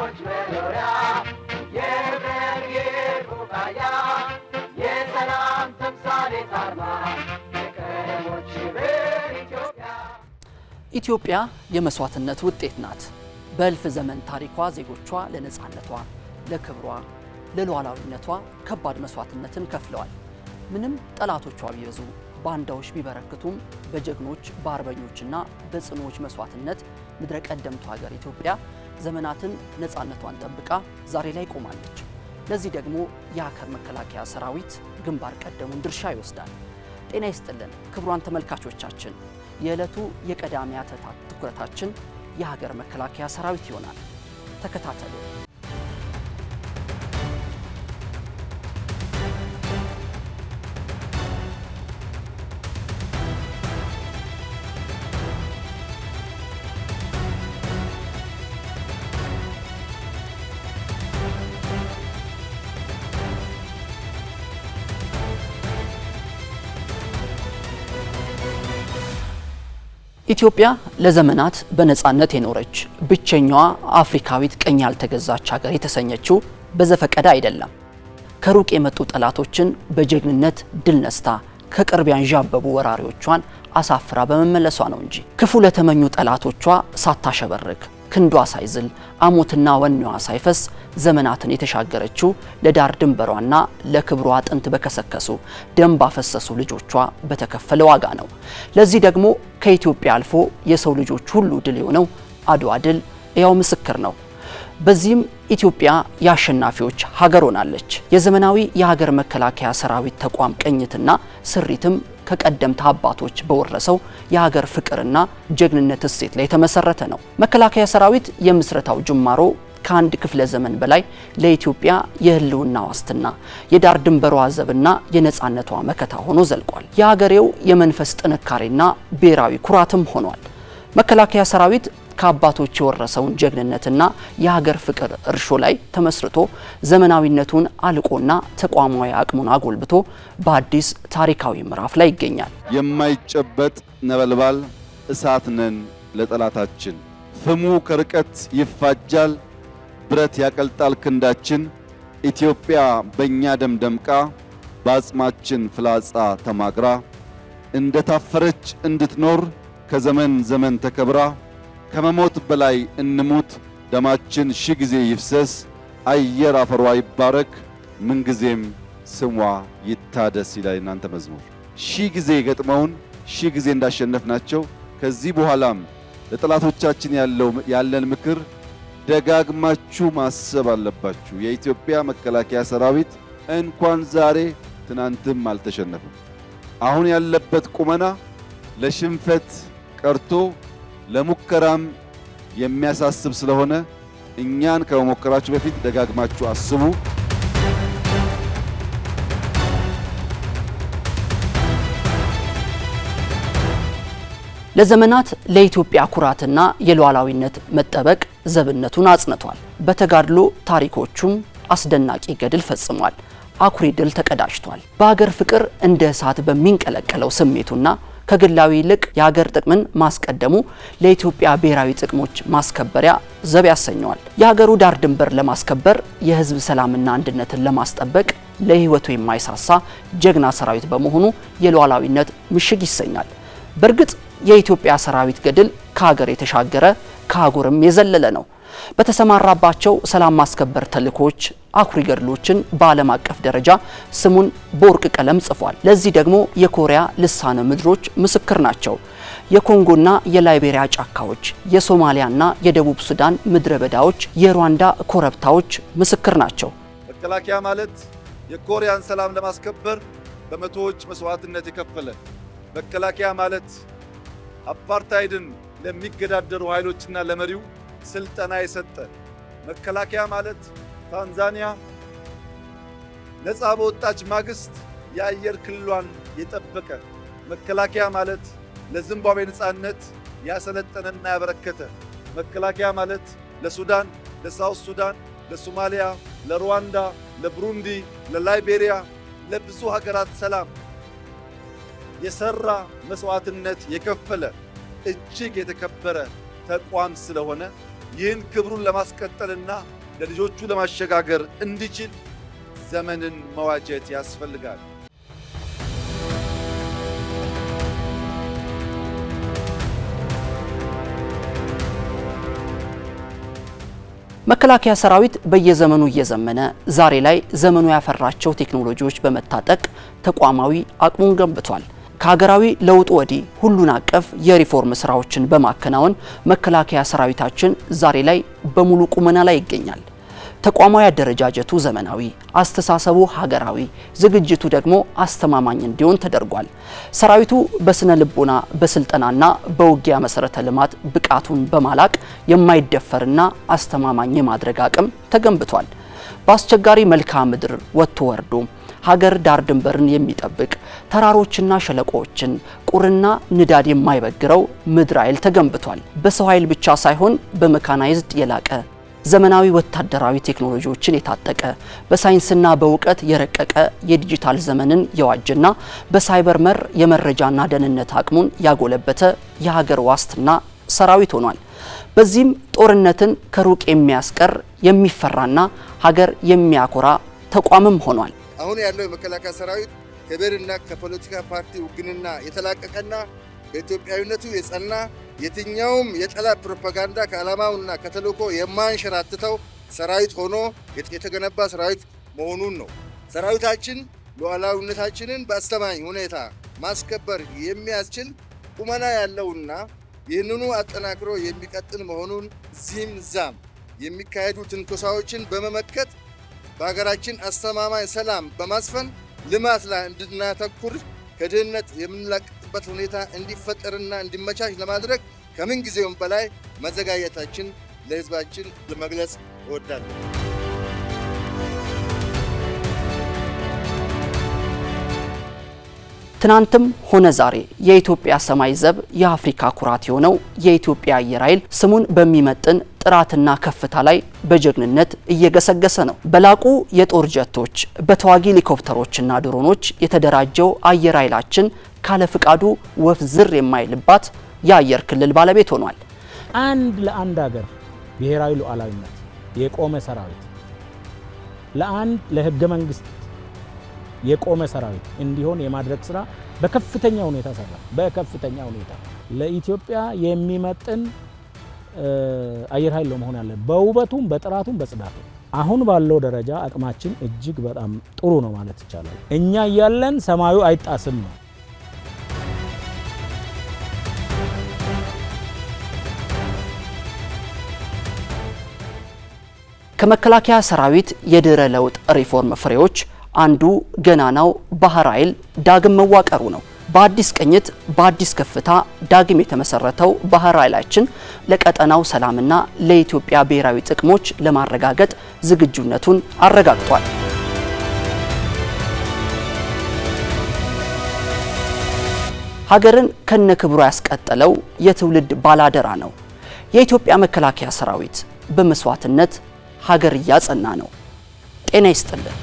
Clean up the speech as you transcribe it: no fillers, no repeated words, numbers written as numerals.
የጀግኖች መኖሪያ የብርሃን ቡቃያ የሰላም ተምሳሌት አርማ የቀለሞች ብር ኢትዮጵያ የመስዋዕትነት ውጤት ናት። በእልፍ ዘመን ታሪኳ ዜጎቿ ለነጻነቷ፣ ለክብሯ፣ ለሉዓላዊነቷ ከባድ መስዋዕትነትን ከፍለዋል። ምንም ጠላቶቿ ቢበዙ ባንዳዎች ቢበረክቱም በጀግኖች በአርበኞችና በጽኑዎች መስዋዕትነት ምድረ ቀደምቱ ሀገር ኢትዮጵያ ዘመናትን ነጻነቷን ጠብቃ ዛሬ ላይ ቆማለች። ለዚህ ደግሞ የሀገር መከላከያ ሰራዊት ግንባር ቀደሙን ድርሻ ይወስዳል። ጤና ይስጥልን ክቡራን ተመልካቾቻችን፣ የዕለቱ የቀዳሚ አተታ ትኩረታችን የሀገር መከላከያ ሰራዊት ይሆናል። ተከታተሉ። ኢትዮጵያ ለዘመናት በነጻነት የኖረች ብቸኛዋ አፍሪካዊት ቀኝ ያልተገዛች ሀገር የተሰኘችው በዘፈቀደ አይደለም። ከሩቅ የመጡ ጠላቶችን በጀግንነት ድል ነስታ ከቅርብ ያንዣበቡ ወራሪዎቿን አሳፍራ በመመለሷ ነው እንጂ ክፉ ለተመኙ ጠላቶቿ ሳታሸበርክ ክንዷ ሳይዝል አሞትና ወኔዋ ሳይፈስ ዘመናትን የተሻገረችው ለዳር ድንበሯና ለክብሯ አጥንት በከሰከሱ ደም ባፈሰሱ ልጆቿ በተከፈለ ዋጋ ነው። ለዚህ ደግሞ ከኢትዮጵያ አልፎ የሰው ልጆች ሁሉ ድል የሆነው አድዋ ድል ያው ምስክር ነው። በዚህም ኢትዮጵያ የአሸናፊዎች ሀገር ሆናለች። የዘመናዊ የሀገር መከላከያ ሰራዊት ተቋም ቅኝትና ስሪትም ከቀደምት አባቶች በወረሰው የሀገር ፍቅርና ጀግንነት እሴት ላይ የተመሰረተ ነው። መከላከያ ሰራዊት የምስረታው ጅማሮ ከአንድ ክፍለ ዘመን በላይ ለኢትዮጵያ የህልውና ዋስትና፣ የዳር ድንበሯ ዘብና የነጻነቷ መከታ ሆኖ ዘልቋል። የሀገሬው የመንፈስ ጥንካሬና ብሔራዊ ኩራትም ሆኗል። መከላከያ ሰራዊት ከአባቶች የወረሰውን ጀግንነትና የሀገር ፍቅር እርሾ ላይ ተመስርቶ ዘመናዊነቱን አልቆና ተቋማዊ አቅሙን አጎልብቶ በአዲስ ታሪካዊ ምዕራፍ ላይ ይገኛል። የማይጨበጥ ነበልባል እሳት ነን ለጠላታችን፣ ፍሙ ከርቀት ይፋጃል፣ ብረት ያቀልጣል ክንዳችን። ኢትዮጵያ በእኛ ደም ደምቃ በአጽማችን ፍላጻ ተማግራ እንደታፈረች እንድትኖር ከዘመን ዘመን ተከብራ ከመሞት በላይ እንሙት ደማችን ሺህ ጊዜ ይፍሰስ፣ አየር አፈሯ ይባረክ ምንጊዜም ስሟ ይታደስ ይላል እናንተ መዝሙር። ሺህ ጊዜ ገጥመውን ሺህ ጊዜ እንዳሸነፍናቸው ከዚህ በኋላም ለጠላቶቻችን ያለን ምክር ደጋግማችሁ ማሰብ አለባችሁ። የኢትዮጵያ መከላከያ ሰራዊት እንኳን ዛሬ ትናንትም አልተሸነፈም። አሁን ያለበት ቁመና ለሽንፈት ቀርቶ ለሙከራም የሚያሳስብ ስለሆነ እኛን ከመሞከራችሁ በፊት ደጋግማችሁ አስቡ። ለዘመናት ለኢትዮጵያ ኩራትና የሉዓላዊነት መጠበቅ ዘብነቱን አጽንቷል። በተጋድሎ ታሪኮቹም አስደናቂ ገድል ፈጽሟል። አኩሪ ድል ተቀዳጅቷል። በሀገር ፍቅር እንደ እሳት በሚንቀለቀለው ስሜቱና ከግላዊ ይልቅ የሀገር ጥቅምን ማስቀደሙ ለኢትዮጵያ ብሔራዊ ጥቅሞች ማስከበሪያ ዘብ ያሰኘዋል። የሀገሩ ዳር ድንበር ለማስከበር የሕዝብ ሰላምና አንድነትን ለማስጠበቅ ለሕይወቱ የማይሳሳ ጀግና ሰራዊት በመሆኑ የሉዓላዊነት ምሽግ ይሰኛል። በእርግጥ የኢትዮጵያ ሰራዊት ገድል ከሀገር የተሻገረ ከአህጉርም የዘለለ ነው። በተሰማራባቸው ሰላም ማስከበር ተልእኮች አኩሪ ገድሎችን በዓለም አቀፍ ደረጃ ስሙን በወርቅ ቀለም ጽፏል። ለዚህ ደግሞ የኮሪያ ልሳነ ምድሮች ምስክር ናቸው። የኮንጎና የላይቤሪያ ጫካዎች፣ የሶማሊያና የደቡብ ሱዳን ምድረ በዳዎች፣ የሩዋንዳ ኮረብታዎች ምስክር ናቸው። መከላከያ ማለት የኮሪያን ሰላም ለማስከበር በመቶዎች መስዋዕትነት የከፈለ፣ መከላከያ ማለት አፓርታይድን ለሚገዳደሩ ኃይሎችና ለመሪው ስልጠና የሰጠ፣ መከላከያ ማለት ታንዛኒያ ነፃ በወጣች ማግስት የአየር ክልሏን የጠበቀ፣ መከላከያ ማለት ለዚምባብዌ ነፃነት ያሰለጠነና ያበረከተ፣ መከላከያ ማለት ለሱዳን፣ ለሳውት ሱዳን፣ ለሶማሊያ፣ ለሩዋንዳ፣ ለብሩንዲ፣ ለላይቤሪያ፣ ለብዙ ሀገራት ሰላም የሰራ መስዋዕትነት የከፈለ እጅግ የተከበረ ተቋም ስለሆነ ይህን ክብሩን ለማስቀጠልና ለልጆቹ ለማሸጋገር እንዲችል ዘመንን መዋጀት ያስፈልጋል። መከላከያ ሰራዊት በየዘመኑ እየዘመነ ዛሬ ላይ ዘመኑ ያፈራቸው ቴክኖሎጂዎች በመታጠቅ ተቋማዊ አቅሙን ገንብቷል። ከሀገራዊ ለውጥ ወዲህ ሁሉን አቀፍ የሪፎርም ስራዎችን በማከናወን መከላከያ ሰራዊታችን ዛሬ ላይ በሙሉ ቁመና ላይ ይገኛል። ተቋማዊ አደረጃጀቱ ዘመናዊ፣ አስተሳሰቡ ሀገራዊ፣ ዝግጅቱ ደግሞ አስተማማኝ እንዲሆን ተደርጓል። ሰራዊቱ በስነ ልቦና፣ በስልጠናና በውጊያ መሰረተ ልማት ብቃቱን በማላቅ የማይደፈርና አስተማማኝ የማድረግ አቅም ተገንብቷል። በአስቸጋሪ መልክዓ ምድር ወጥቶ ወርዶ ሀገር ዳር ድንበርን የሚጠብቅ ተራሮችና ሸለቆዎችን ቁርና ንዳድ የማይበግረው ምድር ኃይል ተገንብቷል። በሰው ኃይል ብቻ ሳይሆን በመካናይዝድ የላቀ ዘመናዊ ወታደራዊ ቴክኖሎጂዎችን የታጠቀ በሳይንስና በእውቀት የረቀቀ የዲጂታል ዘመንን የዋጀና በሳይበር መር የመረጃና ደህንነት አቅሙን ያጎለበተ የሀገር ዋስትና ሰራዊት ሆኗል። በዚህም ጦርነትን ከሩቅ የሚያስቀር የሚፈራና ሀገር የሚያኮራ ተቋምም ሆኗል። አሁን ያለው የመከላከያ ሰራዊት ከብሔርና ከፖለቲካ ፓርቲ ውግንና የተላቀቀና በኢትዮጵያዊነቱ የጸና የትኛውም የጠላት ፕሮፓጋንዳ ከዓላማውና ከተልዕኮ የማንሸራትተው ሰራዊት ሆኖ የተገነባ ሰራዊት መሆኑን ነው። ሰራዊታችን ሉዓላዊነታችንን በአስተማማኝ ሁኔታ ማስከበር የሚያስችል ቁመና ያለውና ይህንኑ አጠናክሮ የሚቀጥል መሆኑን እዚህም እዛም የሚካሄዱ ትንኮሳዎችን በመመከት በሀገራችን አስተማማኝ ሰላም በማስፈን ልማት ላይ እንድናተኩር ከድህነት የምንላቀቅበት ሁኔታ እንዲፈጠርና እንዲመቻች ለማድረግ ከምን ጊዜውም በላይ መዘጋጀታችን ለሕዝባችን ለመግለጽ እወዳለሁ። ትናንትም ሆነ ዛሬ የኢትዮጵያ ሰማይ ዘብ የአፍሪካ ኩራት የሆነው የኢትዮጵያ አየር ኃይል ስሙን በሚመጥን ጥራትና ከፍታ ላይ በጀግንነት እየገሰገሰ ነው። በላቁ የጦር ጀቶች፣ በተዋጊ ሄሊኮፕተሮችና ድሮኖች የተደራጀው አየር ኃይላችን ካለ ፍቃዱ ወፍ ዝር የማይልባት የአየር ክልል ባለቤት ሆኗል። አንድ ለአንድ ሀገር ብሔራዊ ሉዓላዊነት የቆመ ሰራዊት ለህገ መንግስት የቆመ ሰራዊት እንዲሆን የማድረግ ስራ በከፍተኛ ሁኔታ ሰራ። በከፍተኛ ሁኔታ ለኢትዮጵያ የሚመጥን አየር ኃይል መሆን አለ። በውበቱም በጥራቱም በጽዳቱም አሁን ባለው ደረጃ አቅማችን እጅግ በጣም ጥሩ ነው ማለት ይቻላል። እኛ ያለን ሰማዩ አይጣስም ነው። ከመከላከያ ሰራዊት የድህረ ለውጥ ሪፎርም ፍሬዎች አንዱ ገናናው ባህር ኃይል ዳግም መዋቀሩ ነው። በአዲስ ቅኝት በአዲስ ከፍታ ዳግም የተመሰረተው ባህር ኃይላችን ለቀጠናው ሰላምና ለኢትዮጵያ ብሔራዊ ጥቅሞች ለማረጋገጥ ዝግጁነቱን አረጋግጧል። ሀገርን ከነክብሩ ያስቀጠለው የትውልድ ባላደራ ነው። የኢትዮጵያ መከላከያ ሰራዊት በመስዋዕትነት ሀገር እያጸና ነው። ጤና ይስጥልን።